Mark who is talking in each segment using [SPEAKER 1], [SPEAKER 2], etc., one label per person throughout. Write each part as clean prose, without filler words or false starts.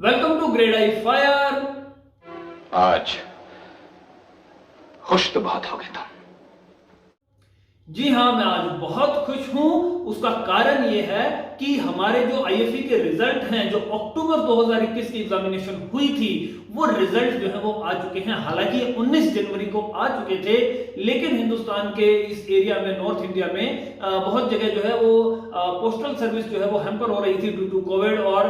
[SPEAKER 1] Welcome to grade I fire.
[SPEAKER 2] आज खुश तो बहुत हो गए तुम।
[SPEAKER 1] जी हाँ, मैं आज बहुत खुश हूं। उसका कारण यह है कि हमारे जो आईएफई के रिजल्ट हैं, जो अक्टूबर 2021 की एग्जामिनेशन हुई थी, वो रिजल्ट जो है वो आ चुके हैं। हालांकि 19 जनवरी को आ चुके थे, लेकिन हिंदुस्तान के इस एरिया में, नॉर्थ इंडिया में बहुत जगह जो है वो पोस्टल सर्विस जो है वो हैम्पर हो रही थी ड्यू टू कोविड, और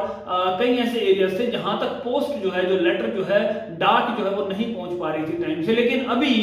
[SPEAKER 1] कई ऐसे एरिया थे जहां तक पोस्ट जो है, जो लेटर जो है, डाक जो है वो नहीं पहुंच पा रही थी टाइम से। लेकिन अभी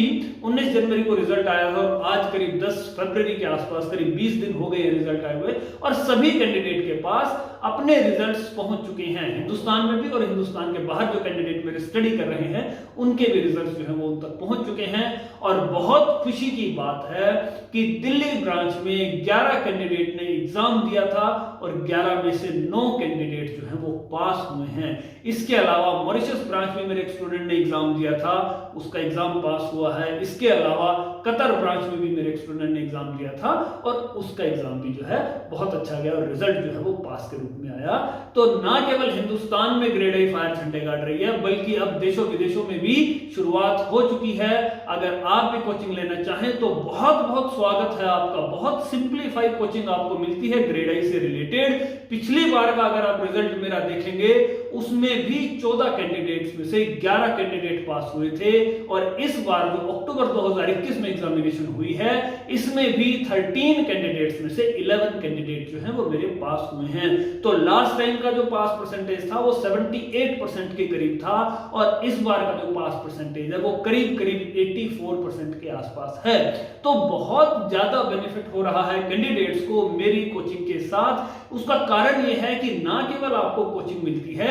[SPEAKER 1] 19 जनवरी को रिजल्ट आया था और आज करीब 10 फरवरी के आसपास करीब 20 दिन हो गए रिजल्ट आए हुए, और सभी कैंडिडेट के पास अपने रिजल्ट्स पहुंच चुके हैं। हिंदुस्तान में भी और हिंदुस्तान के बाहर जो कैंडिडेट मेरे स्टडी कर रहे हैं, उनके भी रिजल्ट्स जो है वो उन तक पहुंच चुके हैं। और बहुत खुशी की बात है कि दिल्ली ब्रांच में 11 कैंडिडेट ने एग्जाम दिया था और 11 में से 9 कैंडिडेट जो है वो पास हुए हैं। इसके अलावा मॉरिशस ब्रांच में मेरे एक स्टूडेंट ने एग्जाम दिया था, उसका एग्जाम पास हुआ है। इसके अलावा कतर ब्रांच में भी मेरे एक स्टूडेंट ने एग्जाम दिया था और उसका एग्जाम भी जो है बहुत अच्छा गया और रिजल्ट जो है वो पास के रूप में आया। तो ना केवल हिंदुस्तान में ग्रेड आई फायर झंडे गाड़ रही है, बल्कि अब देशों विदेशों में भी शुरुआत हो चुकी है। अगर आप भी कोचिंग लेना चाहें तो बहुत बहुत स्वागत है आपका। बहुत सिंप्लीफाइड कोचिंग आपको मिलती है ग्रेड आई से रिलेटेड। पिछली बार का अगर आप रिजल्ट मेरा देखेंगे, उसमें भी 14 कैंडिडेट्स में से 11 कैंडिडेट पास हुए थे, और इस बार जो अक्टूबर 2021 में एग्जामिनेशन हुई है, इसमें भी 13 कैंडिडेट्स में से 11 कैंडिडेट जो हैं वो मेरे पास हुए हैं। तो लास्ट टाइम का जो पास परसेंटेज था वो 78% के करीब था, और इस बार का जो पास परसेंटेज है वो करीब करीब 84% के आसपास है। तो बहुत ज्यादा बेनिफिट हो रहा है कैंडिडेट्स को मेरी कोचिंग के साथ। उसका कारण यह है कि ना केवल आपको कोचिंग मिलती है,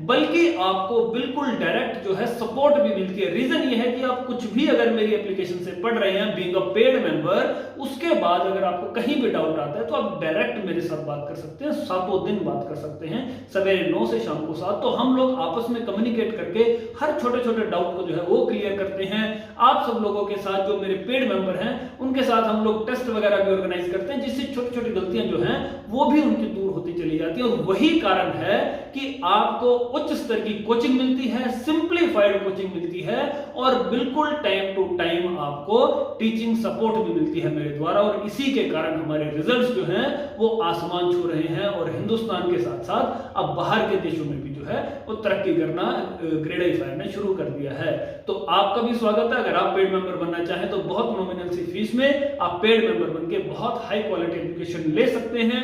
[SPEAKER 1] बल्कि आपको बिल्कुल डायरेक्ट जो है सपोर्ट भी मिलती है। रीजन यह है कि आप कुछ भी अगर मेरी एप्लीकेशन से पढ़ रहे हैं बीइंग अ पेड मेंबर, उसके बाद अगर आपको कहीं भी डाउट आता है तो आप डायरेक्ट मेरे साथ बात कर सकते हैं। सातों दिन बात कर सकते हैं, सवेरे 9 से शाम को 7। तो हम लोग आपस में कम्युनिकेट करके हर छोटे छोटे डाउट को जो है वो क्लियर करते हैं। आप सब लोगों के साथ, जो मेरे पेड मेंबर हैं, उनके साथ हम लोग टेस्ट वगैरह भी ऑर्गेनाइज करते हैं, जिससे छोटी छोटी गलतियां जो हैं वो भी उनकी दूर होती चली जाती है। और वही कारण है कि आपको उच्च स्तर की कोचिंग मिलती है, सिंप्लीफाइड कोचिंग मिलती है, और बिल्कुल टाइम टू टाइम आपको टीचिंग सपोर्ट भी मिलती है मेरे द्वारा। और इसी के कारण हमारे रिजल्ट्स जो हैं वो आसमान छू रहे हैं, और हिंदुस्तान के साथ साथ अब बाहर के देशों में भी जो है वो तरक्की करना ग्रेड आई फायर ने शुरू कर दिया है। तो आपका भी स्वागत है। अगर आप पेड मेंबर बनना चाहें तो बहुत नॉमिनल सी फीस में आप पेड मेंबर बनके बहुत हाई क्वालिटी एजुकेशन ले सकते हैं।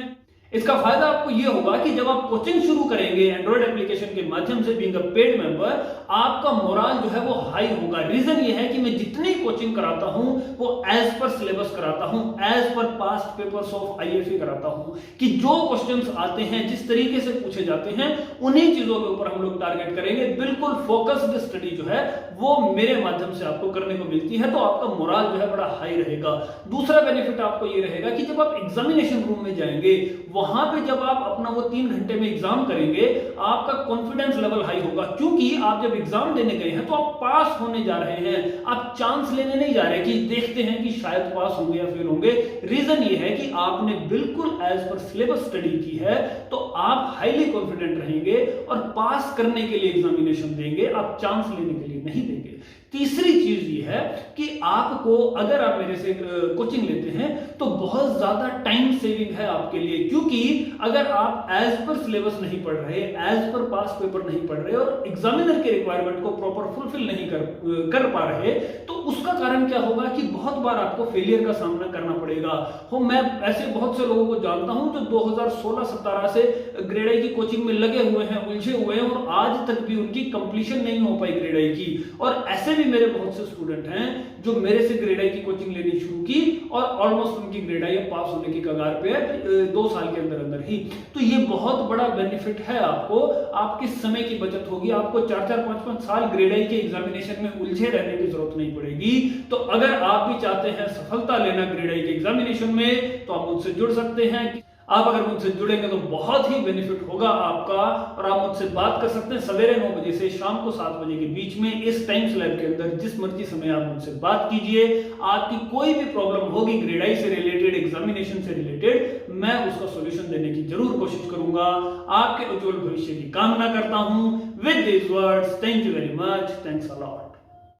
[SPEAKER 1] इसका फायदा आपको यह होगा कि जब आप कोचिंग शुरू करेंगे एंड्रॉइड एप्लीकेशन के माध्यम से बीइंग अ पेड मेंबर, आपका मोरल जो है वो हाई होगा। रीजन ये है कि मैं जितनी कोचिंग कराता हूं वो एज पर सिलेबस कराता हूं, as per past papers of आईएफई कराता हूं, कि जो क्वेश्चंस आते हैं, जिस तरीके से पूछे जाते हैं, उन्हीं चीजों के ऊपर हम लोग टारगेट करेंगे। बिल्कुल फोकस्ड स्टडी जो है वो मेरे माध्यम से आपको करने को मिलती है, तो आपका मोरल जो है बड़ा हाई रहेगा। दूसरा बेनिफिट आपको ये रहेगा कि जब आप एग्जामिनेशन रूम में जाएंगे, वहां पे जब आप अपना वो 3 घंटे में एग्जाम करेंगे, आपका कॉन्फिडेंस लेवल हाई होगा, क्योंकि आप जब एग्जाम देने गए हैं तो आप पास होने जा रहे हैं। आप चांस लेने नहीं जा रहे कि देखते हैं कि शायद पास होंगे या फेल होंगे। रीजन ये है कि आपने बिल्कुल एज पर सिलेबस स्टडी की है, तो आप हाईली कॉन्फिडेंट रहेंगे और पास करने के लिए एग्जामिनेशन देंगे, आप चांस लेने के लिए नहीं देंगे। तीसरी चीज ये है कि आपको, अगर आप मेरे से कोचिंग लेते हैं, तो बहुत ज्यादा टाइम सेविंग है आपके लिए, क्योंकि अगर आप एज पर सिलेबस नहीं पढ़ रहे, एज पर पास पेपर नहीं पढ़ रहे और एग्जामिनर के रिक्वायरमेंट को प्रॉपर फुलफिल नहीं कर पा रहे, तो उसका कारण क्या होगा कि बहुत बार आपको फेलियर का सामना करना पड़ेगा। मैं ऐसे बहुत से लोगों को जानता हूं जो 2016-17 से ग्रेड आई की कोचिंग में लगे हुए हैं, उलझे हुए हैं, और आज तक भी उनकी कंप्लीशन नहीं हो पाई ग्रेड आई की। और ऐसे मेरे बहुत से स्टूडेंट हैं जो मेरे से ग्रेड आई की कोचिंग लेनी शुरू की और ऑलमोस्ट उनकी ग्रेड आई पास होने की कगार पे है 2 साल के अंदर अंदर ही। तो ये बहुत बड़ा बेनिफिट है आपको, आपके समय की बचत होगी, आपको 4-4, 5-5 साल ग्रेड आई के एग्जामिनेशन में उलझे रहने की जरूरत नहीं पड़ेगी। तो अगर आप भी चाहते हैं सफलता लेना ग्रेड आई के एग्जामिनेशन में, तो आप मुझसे जुड़ सकते हैं। आप अगर मुझसे जुड़ेंगे तो बहुत ही बेनिफिट होगा आपका, और आप मुझसे बात कर सकते हैं सवेरे 9 बजे से शाम को 7 बजे के बीच में, इस टाइम स्लैब के अंदर जिस मर्जी समय आप मुझसे बात कीजिए। आपकी कोई भी प्रॉब्लम होगी ग्रेड आई से रिलेटेड, एग्जामिनेशन से रिलेटेड, मैं उसका सॉल्यूशन देने की जरूर कोशिश करूंगा। आपके उज्जवल भविष्य की कामना करता हूं। With this words, thank you very much, thanks a lot.